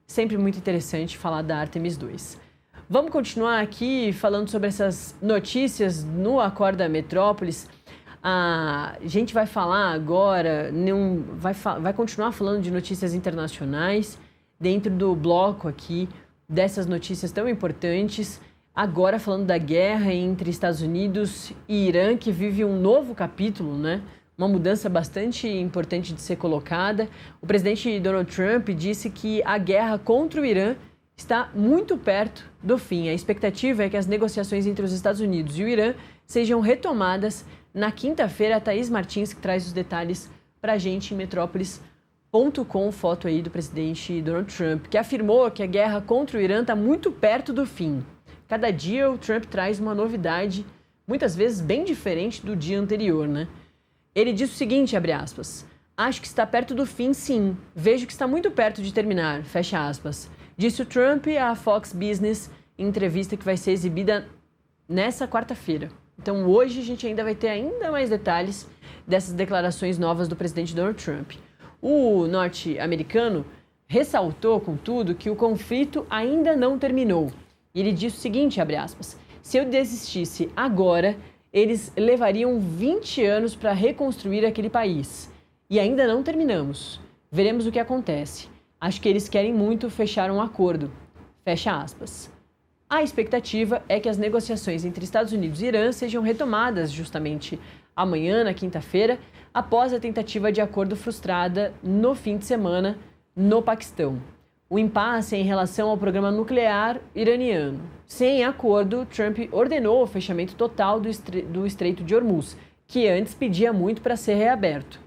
Sempre muito interessante falar da Artemis II. Vamos continuar aqui falando sobre essas notícias no Acorda Metrópolis. A gente vai falar agora, vai continuar falando de notícias internacionais dentro do bloco aqui dessas notícias tão importantes. Agora falando da guerra entre Estados Unidos e Irã, que vive um novo capítulo, né? Uma mudança bastante importante de ser colocada. O presidente Donald Trump disse que a guerra contra o Irã está muito perto do fim. A expectativa é que as negociações entre os Estados Unidos e o Irã sejam retomadas na quinta-feira. A Thaís Martins que traz os detalhes para a gente em metrópolis.com, foto aí do presidente Donald Trump, que afirmou que a guerra contra o Irã está muito perto do fim. Cada dia o Trump traz uma novidade, muitas vezes bem diferente do dia anterior, né? Ele diz o seguinte, abre aspas, acho que está perto do fim, sim. Vejo que está muito perto de terminar, fecha aspas. Disse o Trump à Fox Business em entrevista que vai ser exibida nessa quarta-feira. Então hoje a gente ainda vai ter ainda mais detalhes dessas declarações novas do presidente Donald Trump. O norte-americano ressaltou, contudo, que o conflito ainda não terminou. Ele disse o seguinte, abre aspas, se eu desistisse agora, eles levariam 20 anos para reconstruir aquele país. E ainda não terminamos. Veremos o que acontece. Acho que eles querem muito fechar um acordo. Fecha aspas. A expectativa é que as negociações entre Estados Unidos e Irã sejam retomadas justamente amanhã, na quinta-feira, após a tentativa de acordo frustrada no fim de semana no Paquistão. O impasse é em relação ao programa nuclear iraniano. Sem acordo, Trump ordenou o fechamento total do Estreito de Hormuz, que antes pedia muito para ser reaberto.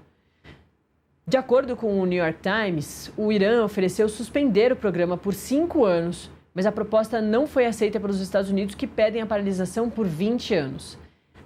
De acordo com o New York Times, o Irã ofereceu suspender o programa por 5 anos, mas a proposta não foi aceita pelos Estados Unidos, que pedem a paralisação por 20 anos.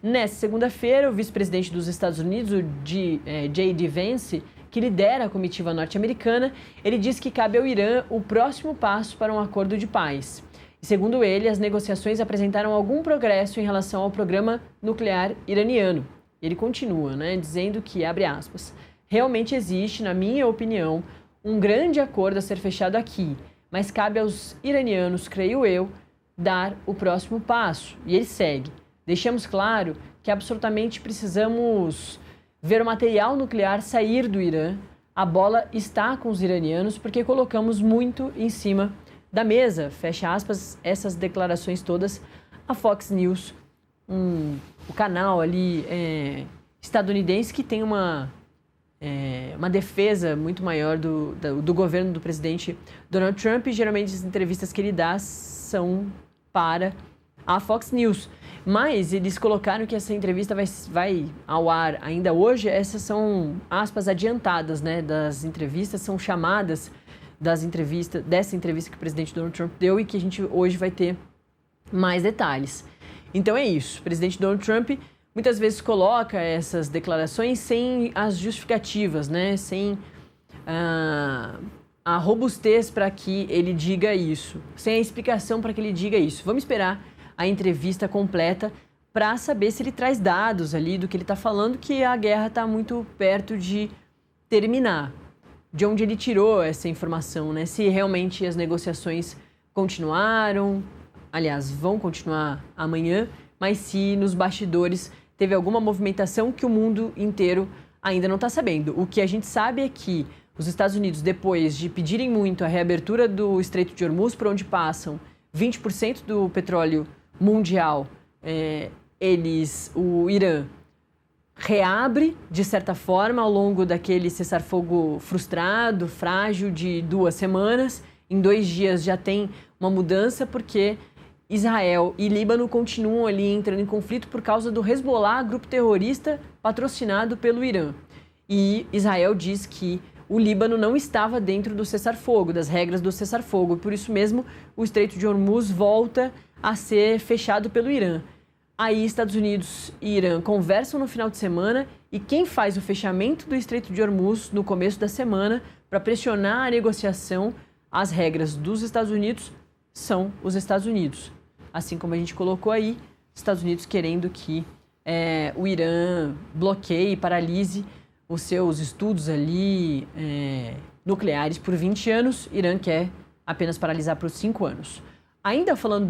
Nesta segunda-feira, o vice-presidente dos Estados Unidos, o J.D. Vance, que lidera a comitiva norte-americana, ele disse que cabe ao Irã o próximo passo para um acordo de paz. E, segundo ele, as negociações apresentaram algum progresso em relação ao programa nuclear iraniano. Ele continua, dizendo que, abre aspas, realmente existe, na minha opinião, um grande acordo a ser fechado aqui, mas cabe aos iranianos, creio eu, dar o próximo passo. E ele segue. Deixamos claro que absolutamente precisamos ver o material nuclear sair do Irã. A bola está com os iranianos porque colocamos muito em cima da mesa. Fecha aspas, essas declarações todas. A Fox News, o canal ali estadunidense que tem uma defesa muito maior do governo do presidente Donald Trump, e geralmente as entrevistas que ele dá são para a Fox News. Mas eles colocaram que essa entrevista vai ao ar ainda hoje. Essas são aspas adiantadas, das entrevistas, são chamadas dessa entrevista que o presidente Donald Trump deu e que a gente hoje vai ter mais detalhes. Então é isso, o presidente Donald Trump muitas vezes coloca essas declarações sem as justificativas, sem a robustez para que ele diga isso, sem a explicação para que ele diga isso. Vamos esperar a entrevista completa para saber se ele traz dados ali do que ele está falando, que a guerra está muito perto de terminar. De onde ele tirou essa informação, se realmente as negociações continuaram, aliás, vão continuar amanhã, mas se nos bastidores teve alguma movimentação que o mundo inteiro ainda não está sabendo. O que a gente sabe é que os Estados Unidos, depois de pedirem muito a reabertura do Estreito de Hormuz, por onde passam 20% do petróleo mundial, o Irã reabre, de certa forma, ao longo daquele cessar-fogo frustrado, frágil, de 2 semanas. Em 2 dias já tem uma mudança, porque Israel e Líbano continuam ali entrando em conflito por causa do Hezbollah, grupo terrorista patrocinado pelo Irã. E Israel diz que o Líbano não estava dentro do cessar-fogo, das regras do cessar-fogo. Por isso mesmo, o Estreito de Hormuz volta a ser fechado pelo Irã. Aí, Estados Unidos e Irã conversam no final de semana, e quem faz o fechamento do Estreito de Hormuz no começo da semana para pressionar a negociação, as regras dos Estados Unidos, são os Estados Unidos. Assim como a gente colocou aí, Estados Unidos querendo que o Irã bloqueie e paralise os seus estudos ali nucleares por 20 anos. Irã quer apenas paralisar por 5 anos. Ainda falando